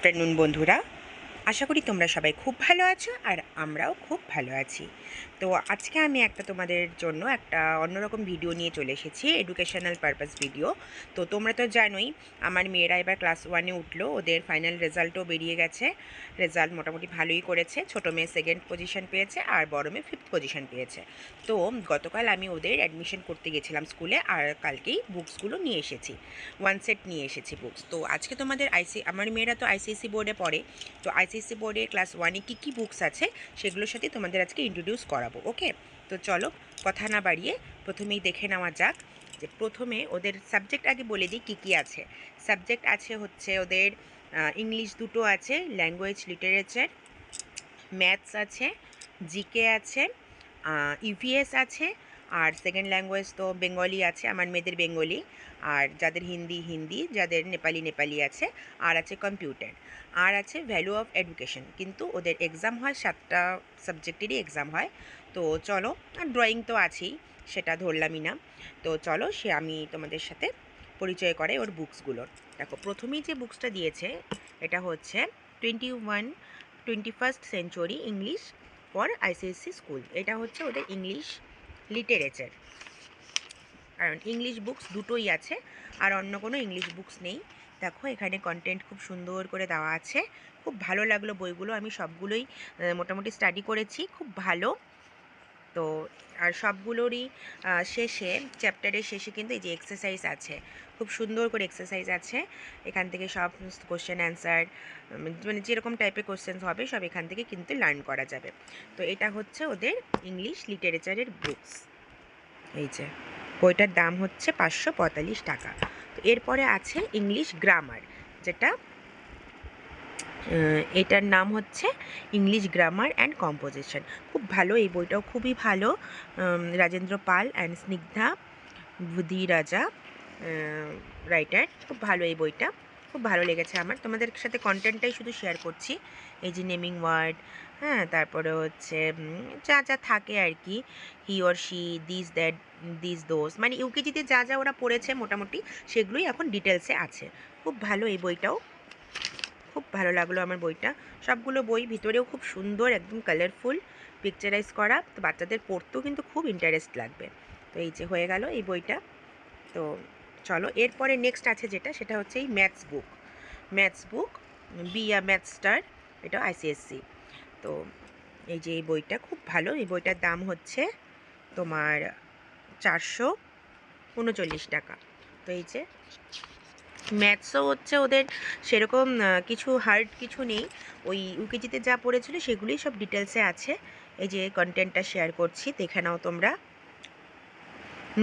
Afternoon বন্ধুরা, আশা করি তোমরা সবাই খুব ভালো আছো আর আমরাও খুব ভালো আছি। তো আজকে আমি তোমাদের জন্য একটা অন্যরকম ভিডিও নিয়ে চলে এসেছি, এডুকেশনাল পারপাস ভিডিও। তো তোমরা তো জানোই আমার মেয়েরা এবার ক্লাস 1-এ উঠলো, ওদের ফাইনাল রেজাল্টও বেরিয়ে গেছে। রেজাল্ট মোটামুটি ভালোই করেছে। ছোটো মেয়ে 2nd পজিশন পেয়েছে আর বড় মেয়ে 5th পজিশন পেয়েছে। তো গতকাল আমি ওদের অ্যাডমিশন করতে গেছিলাম স্কুলে, আর কালকেই বুকসগুলো নিয়ে এসেছি, 1 সেট নিয়ে এসেছি বুকস। তো আজকে তোমাদের আমার মেয়েরা তো আইসিএসসি বোর্ডে পড়ে, তো আইসিএসসি বোর্ডে ক্লাস 1-এ কী কী বুকস আছে সেগুলোর সাথে তোমাদের আজকে ইন্ট্রোডিউস করাবো। ওকে, তো চলো কথা না বাড়িয়ে প্রথমেই দেখে নেওয়া যাক যে প্রথমে ওদের সাবজেক্ট আগে বলে দিই কী কী আছে। সাবজেক্ট আছে হচ্ছে ওদের ইংলিশ দুটো আছে, ল্যাঙ্গুয়েজ লিটারেচার, ম্যাথস আছে, জিকে আছে, ইভিএস আছে, আর সেকেন্ড ল্যাঙ্গুয়েজ তো বেঙ্গলি আছে, আমার মেয়েদের বেঙ্গলি, আর যাদের হিন্দি হিন্দি, যাদের নেপালি নেপালি আছে, আর আছে কম্পিউটার, আর আছে ভ্যালু অফ এডুকেশন। কিন্তু ওদের এক্সাম হয় 7টা সাবজেক্টেরই এক্সাম হয়। তো চলো, আর ড্রয়িং তো আছেই, সেটা ধরলামই না। তো চলো আমি তোমাদের সাথে পরিচয় করে ওর বুকসগুলোর। দেখো প্রথমেই যে বুকসটা দিয়েছে এটা হচ্ছে 21st century English for ICSE school. এটা হচ্ছে ওদের ইংলিশ লিটারেচার, কারণ ইংলিশ বুকস দুটোই আছে আর অন্য কোনো ইংলিশ বুকস নেই। দেখো এখানে কন্টেন্ট খুব সুন্দর করে দেওয়া আছে, খুব ভালো লাগলো বইগুলো। আমি সবগুলোই মোটামুটি স্টাডি করেছি, খুব ভালো। তো আর সবগুলোরই শেষে, চ্যাপ্টারের শেষে কিন্তু এই যে এক্সারসাইজ আছে, খুব সুন্দর করে এক্সারসাইজ আছে। এখান থেকে সব কোশ্চেন অ্যান্সার, মানে যেরকম টাইপের কোশ্চেন হবে সব এখান থেকে কিন্তু লার্ন করা যাবে। তো এটা হচ্ছে ওদের ইংলিশ লিটারেচারের বুকস। এই যে বইটার দাম হচ্ছে 545 টাকা। তো এরপরে আছে ইংলিশ গ্রামার, যেটা এটার নাম হচ্ছে ইংলিশ গ্রামার অ্যান্ড কম্পোজিশন। খুব ভালো এই বইটাও, খুবই ভালো। রাজেন্দ্র পাল অ্যান্ড স্নিগ্ধা বুধি রাজা রাইটার, খুব ভালো এই বইটা, খুব ভালো লেগেছে আমার। তোমাদের সাথে কন্টেন্টটাই শুধু শেয়ার করছি। এই যে নেমিং ওয়ার্ড, হ্যাঁ, তারপরে হচ্ছে যা যা থাকে আর কি, he or she, this that, this those, মানে ইউকেজিতে যা যা ওরা পড়েছে মোটামুটি সেগুলোই এখন ডিটেলসে আছে। খুব ভালো এই বইটাও, খুব ভালো লাগলো আমার বইটা। সবগুলো বই ভিতরেও খুব সুন্দর, একদম কালারফুল, পিকচারাইজ করা, তো বাচ্চাদের পড়তেও কিন্তু খুব ইন্টারেস্ট লাগবে। তো এই যে হয়ে গেল এই বইটা। তো চলো এরপরে নেক্সট আছে যেটা, সেটা হচ্ছে এই maths book. Maths book be a math star, এটা আইসিএসসি। তো এই যে এই বইটা খুব ভালো, এই বইটার দাম হচ্ছে তোমার 439 টাকা। তো এই যে ম্যাথসও হচ্ছে ওদের সেরকম কিছু হার্ড কিছু নেই, ওই ইউকেজিতে যা পড়েছিল সেগুলোই সব ডিটেলসে আছে। এই যে কন্টেন্টটা শেয়ার করছি, দেখে নাও তোমরা।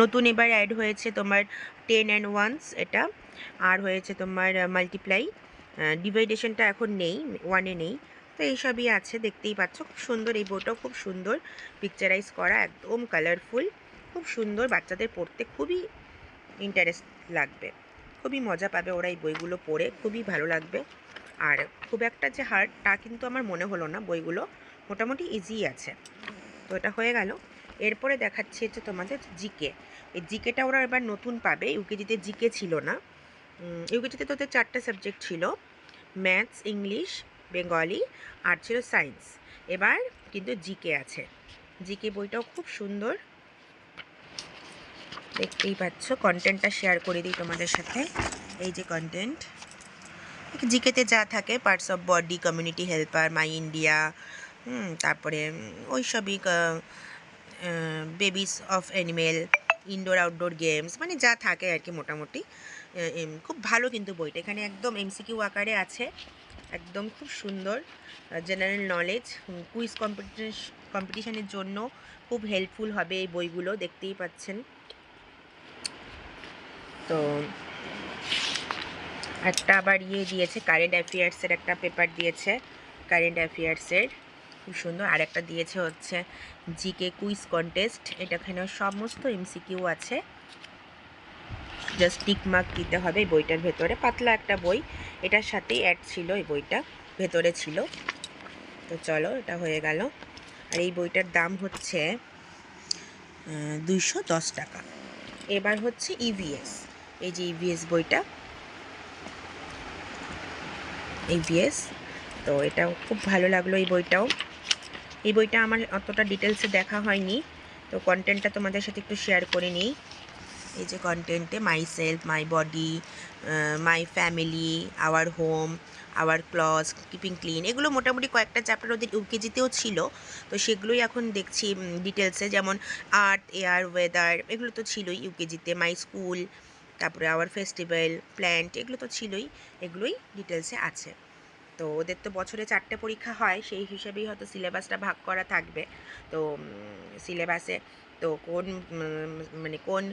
নতুন এবার অ্যাড হয়েছে তোমার 10 and 1s, এটা আর হয়েছে তোমার মাল্টিপ্লাই, ডিভাইডেশনটা এখন নেই, 1-এ নেই। তো এইসবই আছে, দেখতেই পাচ্ছ। খুব সুন্দর এই বইটাও, খুব সুন্দর পিকচারাইজ করা, একদম কালারফুল, খুব সুন্দর, বাচ্চাদের পড়তে খুবই ইন্টারেস্ট লাগবে, খুবই মজা পাবে ওরা এই বইগুলো পড়ে, খুবই ভালো লাগবে। আর খুব একটা যে হার্ড তা কিন্তু আমার মনে হলো না, বইগুলো মোটামুটি ইজি আছে। তো এটা হয়ে গেল। এরপরে দেখাচ্ছি হচ্ছে তোমাদের জিকে। এই জিকেটা ওরা এবার নতুন পাবে, ইউকেজিতে জিকে ছিল না। ইউকেজিতে তো ওদের 4টে সাবজেক্ট ছিল, ম্যাথস, ইংলিশ, বেঙ্গলি, আর ছিল সায়েন্স। এবার কিন্তু জিকে আছে। জিকে বইটাও খুব সুন্দর, দেখতেই পাচ্ছ। কন্টেন্টটা শেয়ার করে দিই তোমাদের সাথে। এই যে কন্টেন্ট, জিকেতে যা থাকে, parts of body, community helper, my India, তারপরে ওই সবই, babies of animal, indoor outdoor games, মানে যা থাকে আর কি মোটামুটি। খুব ভালো কিন্তু বইটা, এখানে একদম এমসিকিউ আকারে আছে, একদম খুব সুন্দর। জেনারেল নলেজ, কুইজ কম্পিটিশনের জন্য খুব হেল্পফুল হবে এই বইগুলো, দেখতেই পাচ্ছেন। তো একটা আবার দিয়েছে, কারেন্ট অ্যাফেয়ার্সের একটা পেপার দিয়েছে, কারেন্ট অ্যাফেয়ার্সের, খুব সুন্দর। আর একটা দিয়েছে হচ্ছে জিকে কুইজ কন্টেস্ট, এটাখানে সমস্ত এমসিকিউ আছে, জাস্ট টিক মার্ক দিতে হবে এই বইটার ভেতরে। পাতলা একটা বই, এটার সাথেই অ্যাড ছিল, এই বইটা ভেতরে ছিল। তো চলো এটা হয়ে গেল। আর এই বইটার দাম হচ্ছে 210 টাকা। এবার হচ্ছে ইভিএস, এই যে ইভিএস বইটা, EVS। তো এটাও খুব ভালো লাগলো এই বইটাও। এই বইটা আমার অতটা ডিটেলসে দেখা হয়নি, তো কন্টেন্টটা তোমাদের সাথে একটু শেয়ার করে নিই। এই যে কন্টেন্টে myself, my body, my family, our home, our clothes, keeping clean, এগুলো মোটামুটি কয়েকটা চ্যাপ্টার ওদের ইউকেজিতেও ছিল, তো সেগুলোই এখন দেখছি ডিটেলসে। যেমন আর্থ, এয়ার, ওয়েদার, এগুলো তো ছিলই ইউকেজিতে। মাই স্কুল, তারপরে আওয়ার ফেস্টিভ্যাল, প্ল্যান্ট, এগুলো তো ছিলই, এগুলোই ডিটেলসে আছে। তো ওদের তো বছরে 4টে পরীক্ষা হয়, সেই হিসেবেই হয়তো সিলেবাসটা ভাগ করা থাকবে। তো সিলেবাসে তো কোন মানে কোন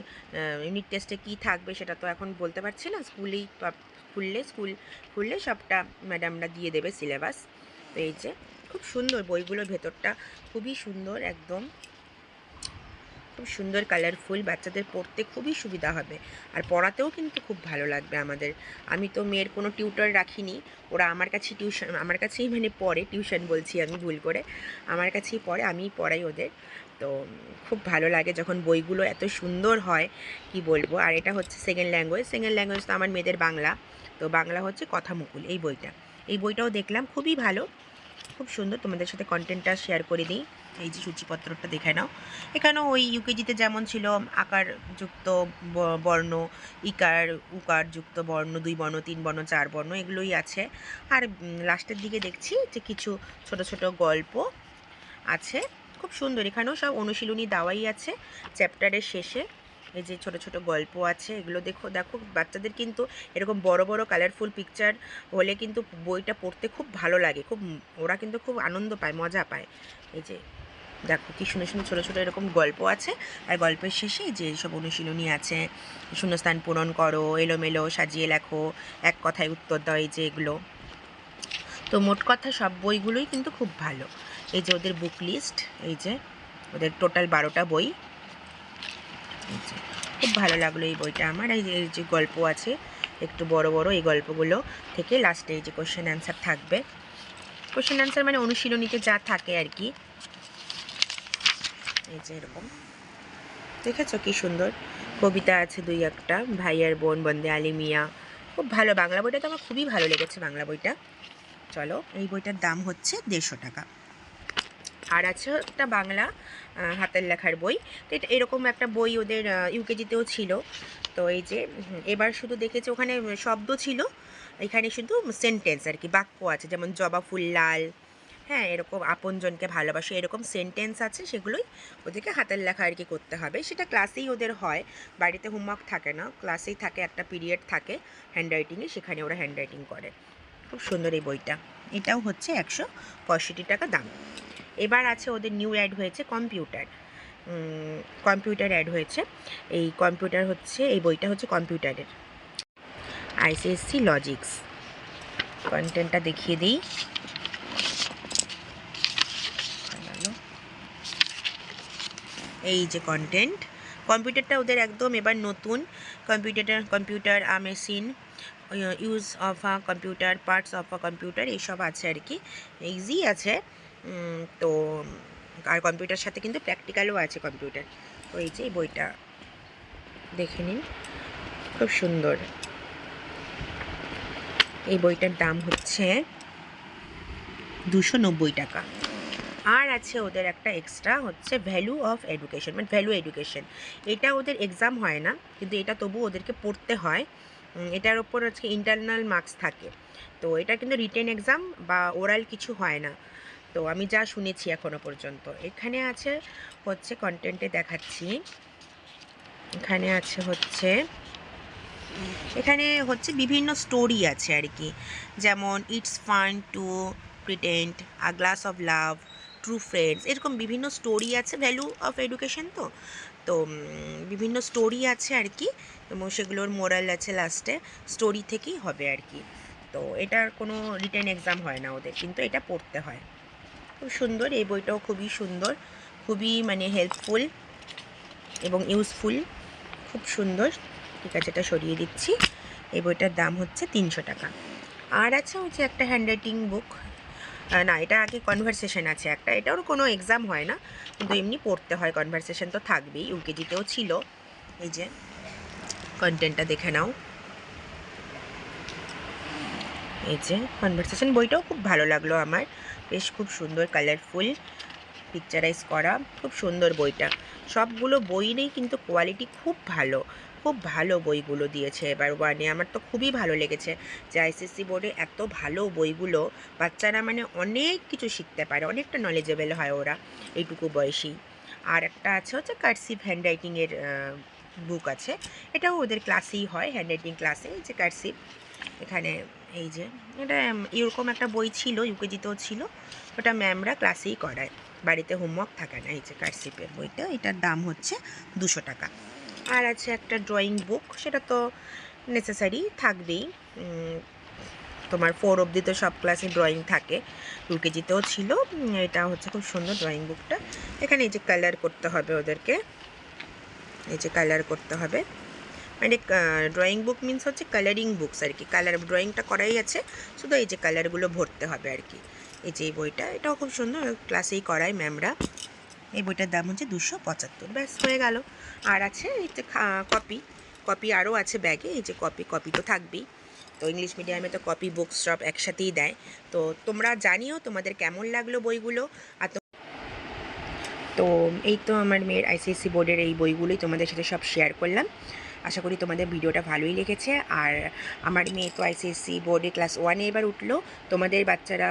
ইউনিট টেস্টে কী থাকবে সেটা তো এখন বলতে পারছি না, স্কুল খুললে সবটা ম্যাডামরা দিয়ে দেবে সিলেবাস। তো এই যে খুব সুন্দর বইগুলোর ভেতরটা, খুবই সুন্দর, একদম খুব সুন্দর কালারফুল, বাচ্চাদের পড়তে খুবই সুবিধা হবে, আর পড়াতেও কিন্তু খুব ভালো লাগবে আমাদের। আমি তো মেয়ের কোনো টিউটর রাখিনি, ওরা আমার কাছেই মানে পড়ে, টিউশন বলছি আমি ভুল করে, আমার কাছেই পড়ে, আমিই পড়াই ওদের। তো খুব ভালো লাগে যখন বইগুলো এত সুন্দর হয়, কি বলবো। আর এটা হচ্ছে সেকেন্ড ল্যাঙ্গুয়েজ তো আমার মেয়েদের বাংলা, তো বাংলা হচ্ছে কথা মুকুল এই বইটাও দেখলাম, খুবই ভালো, খুব সুন্দর। তোমাদের সাথে কন্টেন্টটা শেয়ার করে দিই। এই যে সূচিপত্রটা দেখে নাও। এখানেও ওই ইউকেজিতে যেমন ছিল আকার যুক্ত বর্ণ, ইকার উকার যুক্ত বর্ণ, 2 বর্ণ, 3 বর্ণ, 4 বর্ণ, এগুলোই আছে। আর লাস্টের দিকে দেখছি যে কিছু ছোট ছোট গল্প আছে, খুব সুন্দর। এখানেও সব অনুশীলনী দেওয়াই আছে চ্যাপ্টারের শেষে। এই যে ছোট ছোট গল্প আছে, এগুলো দেখো দেখো বাচ্চাদের কিন্তু এরকম বড় বড় কালারফুল পিকচার হলে কিন্তু বইটা পড়তে খুব ভালো লাগে, ওরা কিন্তু খুব আনন্দ পায়, মজা পায়। এই যে দেখো কি সুন্দর সুন্দর ছোটো ছোটো এরকম গল্প আছে, আর গল্পের শেষে যে সব অনুশীলনী আছে, শূন্যস্থান পূরণ করো, এলোমেলো সাজিয়ে লেখো, এক কথায় উত্তর দাও, এই যে এগুলো। তো মোট কথা সব বইগুলোই কিন্তু খুব ভালো। এই যে ওদের বুক লিস্ট, এই যে ওদের টোটাল 12টা বই। খুব ভালো লাগলো এই বইটা আমার। এই যে গল্প আছে একটু বড় বড়, এই গল্পগুলো থেকে লাস্টে এই যে কোশ্চেন অ্যান্সার থাকবে। কোশ্চেন অ্যান্সার মানে অনুশীলনীতে যা থাকে আর কি। এই যে এরকম দেখেছো কি সুন্দর কবিতা আছে 2-1টা, ভাই আর বোন, বন্দে আলী মিয়া, খুব ভালো। বাংলা বইটা তো আমার খুবই ভালো লেগেছে বাংলা বইটা। চলো, এই বইটার দাম হচ্ছে 150 টাকা। আর আছে একটা বাংলা হাতের লেখার বই, তো এটা এরকম একটা বই ওদের ইউকেজিতেও ছিল। তো এই যে এবার শুধু দেখেছি ওখানে শব্দ ছিল, এখানে শুধু সেন্টেন্স আর কি, বাক্য আছে, যেমন জবা ফুল লাল, হ্যাঁ এরকম আপনজনকে ভালোবাসে, এরকম সেন্টেন্স আছে, সেগুলোই ওদেরকে হাতের লেখা আর কি করতে হবে। সেটা ক্লাসেই ওদের হয়, বাড়িতে হোমওয়ার্ক থাকে না, ক্লাসেই থাকে, একটা পিরিয়ড থাকে হ্যান্ডরাইটিংয়ে, সেখানে ওরা হ্যান্ডরাইটিং করে। খুব সুন্দর এই বইটা, এটাও হচ্ছে 165 টাকা দাম। এবার আছে ওদের নিউ অ্যাড হয়েছে কম্পিউটার অ্যাড হয়েছে। এই কম্পিউটার হচ্ছে, এই বইটা হচ্ছে কম্পিউটারের, আইসিএসসি লজিক্স। কন্টেন্টটা দেখিয়ে দিই। এই যে কম্পিউটারটা ওদের একদম এবার নতুন। Computer a machine, use of a computer, parts of a computer, এইসব আছে আর কি, ইজি আছে। তো আর কম্পিউটার সাথে কিন্তু প্র্যাকটিক্যালও আছে কম্পিউটার। তো এই যে এই বইটা দেখে নিন, খুব সুন্দর। এই বইটার দাম হচ্ছে 290 টাকা। আর আছে ওদের একটা এক্সট্রা হচ্ছে ভ্যালু অফ এডুকেশন, মানে ভ্যালু এডুকেশন। এটা ওদের এক্সাম হয় না, কিন্তু এটা তবু ওদেরকে পড়তে হয়। এটার ওপর হচ্ছে ইন্টারনাল মার্কস থাকে, তো এটা কিন্তু রিটেন এক্সাম বা ওরাল কিছু হয় না, তো আমি যা শুনেছি এখনো পর্যন্ত। এখানে আছে হচ্ছে কন্টেন্টে দেখাচ্ছি, এখানে হচ্ছে বিভিন্ন স্টোরি আছে আর কি, যেমন it's fun two pretend, a glass of love, true friends, এরকম বিভিন্ন স্টোরি আছে। ভ্যালু অফ এডুকেশন তো তো বিভিন্ন স্টোরি আছে আর কি, এবং সেগুলোর মোরাল আছে লাস্টে, স্টোরি থেকেই হবে আর কি। তো এটার কোনো রিটেন এক্সাম হয় না ওদের, কিন্তু এটা পড়তে হয়। খুব সুন্দর, এই বইটাও খুবই সুন্দর, খুবই মানে হেল্পফুল এবং ইউজফুল, খুব সুন্দর। ঠিক আছে, এটা সরিয়ে দিচ্ছি। এই বইটার দাম হচ্ছে 300 টাকা। আর আছে হচ্ছে একটা হ্যান্ডরাইটিং বুক, না এটা আগে কনভারসেশন আছে একটা, এটারও কোনো এক্সাম হয় না, কিন্তু এমনি পড়তে হয়, কনভারসেশন তো থাকবেই, ইউকেজিতেও ছিল। এই যে কন্টেন্টটা দেখে নাও, এই যে কনভারসেশন বইটাও খুব ভালো লাগলো আমার, বেশ খুব সুন্দর কালারফুল পিকচারাইজ করা, খুব সুন্দর বইটা। সবগুলো বইয়েরই কিন্তু কোয়ালিটি খুব ভালো, খুব ভালো বইগুলো দিয়েছে এবার ওয়ানে। আমার তো খুবই ভালো লেগেছে যে আইসিএসসি বোর্ডে এত ভালো বইগুলো, বাচ্চারা মানে অনেক কিছু শিখতে পারে, অনেকটা নলেজেবল হয় ওরা এইটুকু বয়সেই। আর একটা আছে হচ্ছে কার্সিভ হ্যান্ডরাইটিংয়ের বুক আছে, এটাও ওদের ক্লাসেই হয়, হ্যান্ডরাইটিং ক্লাসে। এই যে কার্সিভ, এখানে এই যে এটা এরকম একটা বই ছিল, ইউকেজিতেও ছিল, ওটা ম্যামরা ক্লাসেই করায়, বাড়িতে হোমওয়ার্ক থাকে না। এই যে কার্সিপের বইটা, এটার দাম হচ্ছে 200 টাকা। আর আছে একটা ড্রয়িং বুক, সেটা তো নেসেসারি থাকবেই, তোমার 4 অবধি তো সব ক্লাসে ড্রয়িং থাকে, ইউকেজিতেও ছিল। এটা হচ্ছে খুব সুন্দর ড্রয়িং বুকটা। এখানে এই যে কালার করতে হবে ওদেরকে, এই যে কালার করতে হবে, মানে ড্রয়িং বুক মিন্স হচ্ছে কালারিং বুকস আর কি, কালার ড্রয়িংটা করাই আছে, শুধু এই যে কালারগুলো ভরতে হবে আর কি। এই যে এই বইটা, এটাও খুব সুন্দর, ক্লাসেই করায় ম্যামরা। এই বইটার দাম হচ্ছে 275, ব্যাস হয়ে গেল। আর আছে এই যে কপি, কপি আরও আছে ব্যাগে, এই যে কপি, কপি তো থাকবেই। তো ইংলিশ মিডিয়ামে তো কপি বুকস সব একসাথেই দেয়। তো তোমরা জানিও তোমাদের কেমন লাগলো বইগুলো। আর তো এই তো আমার মেয়ের আইসিএসসি বোর্ডের এই বইগুলোই তোমাদের সাথে সব শেয়ার করলাম। আশা করি তোমাদের ভিডিওটা ভালোই লেগেছে। আর আমার মেয়ে তো আইসিএসসি বোর্ডে ক্লাস 1-এ এবার উঠলো। তোমাদের বাচ্চারা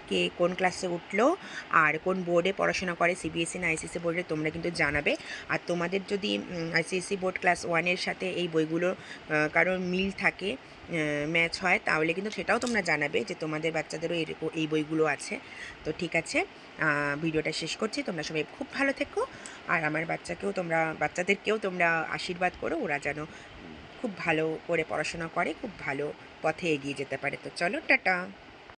কে কোন ক্লাসে উঠলো আর কোন বোর্ডে পড়াশোনা করে, সিবিএসসি না আইসিএসসি বোর্ডে, তোমরা কিন্তু জানাবে। আর তোমাদের যদি আইসিএসসি বোর্ড ক্লাস 1-এর সাথে এই বইগুলো কারোর মিল থাকে, ম্যাচ হয়, তাহলে কিন্তু সেটাও তোমরা জানাবে যে তোমাদের বাচ্চাদেরও এরকম এই বইগুলো আছে। তো ঠিক আছে, ভিডিওটা শেষ করছি। তোমরা সবাই খুব ভালো থেকো, আর আমার বাচ্চাদেরকেও তোমরা আশীর্বাদ করো, ওরা যেন খুব ভালো করে পড়াশোনা করে, খুব ভালো পথে এগিয়ে যেতে পারে। তো চলো, টাটা।